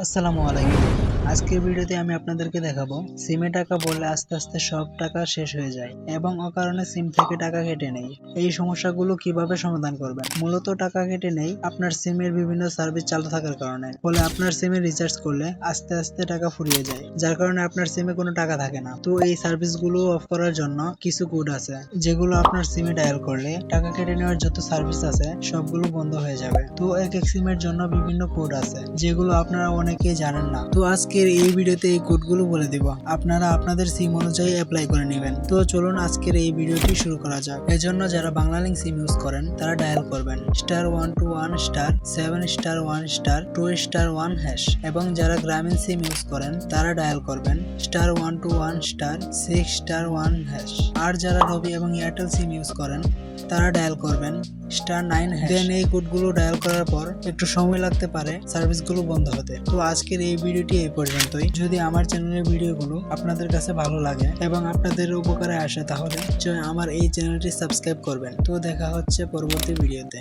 আসসালামু আলাইকুম। আজকের ভিডিওতে আমি আপনাদেরকে দেখাবো সিমে টাকা বললে আস্তে আস্তে সব টাকা শেষ হয়ে যায় এবং অকারণে সিম থেকে টাকা কেটে নেয়। এই সমস্যাগুলো কিভাবে সমাধান করবেন? মূলত টাকা কেটে নেয় আপনার সিমের বিভিন্ন সার্ভিস চালু থাকার কারণে। ফলে আপনার সিমে রিচার্জ করলে আস্তে আস্তে টাকা ফুরিয়ে যায়, যার কারণে আপনার সিমে কোনো টাকা থাকে না। তো এই সার্ভিসগুলো অফ করার জন্য কিছু কোড আছে, যেগুলো আপনার সিমে ডায়াল করলে টাকা কেটে নেওয়ার যত সার্ভিস আছে সবগুলো বন্ধ হয়ে যাবে। তো এক এক সিমের জন্য বিভিন্ন কোড আছে, যেগুলো আপনারা অনেকেই জানেন না। তো আজকের এই ভিডিওতে এই কোডগুলো বলে দিব, আপনারা আপনাদের সিম অনুযায়ী অ্যাপ্লাই করে নেবেন। তো চলুন আজকের এই ভিডিওটি শুরু করা যাক। এজন্য যারা বাংলালিংক সিম ইউজ করেন তারা ডায়াল করবেন *121*7*1*2*1# এবং যারা গ্রামীণ সিম ইউজ করেন তারা ডায়াল করবেন *121*6*1#। আর যারা রবি এবং এয়ারটেল সিম ইউজ করেন তারা ডায়াল করবেন *9#। দেন এই কোডগুলো ডায়াল করার পর একটু সময় লাগতে পারে সার্ভিসগুলো বন্ধ হতে। তো আজকের এই ভিডিওটি এই পর্যন্তই। যদি আমার চ্যানেলের ভিডিওগুলো আপনাদের কাছে ভালো লাগে এবং আপনাদের উপকারে আসে তাহলে আমার এই চ্যানেলটি সাবস্ক্রাইব করবেন। তো দেখা হচ্ছে পরবর্তী ভিডিওতে।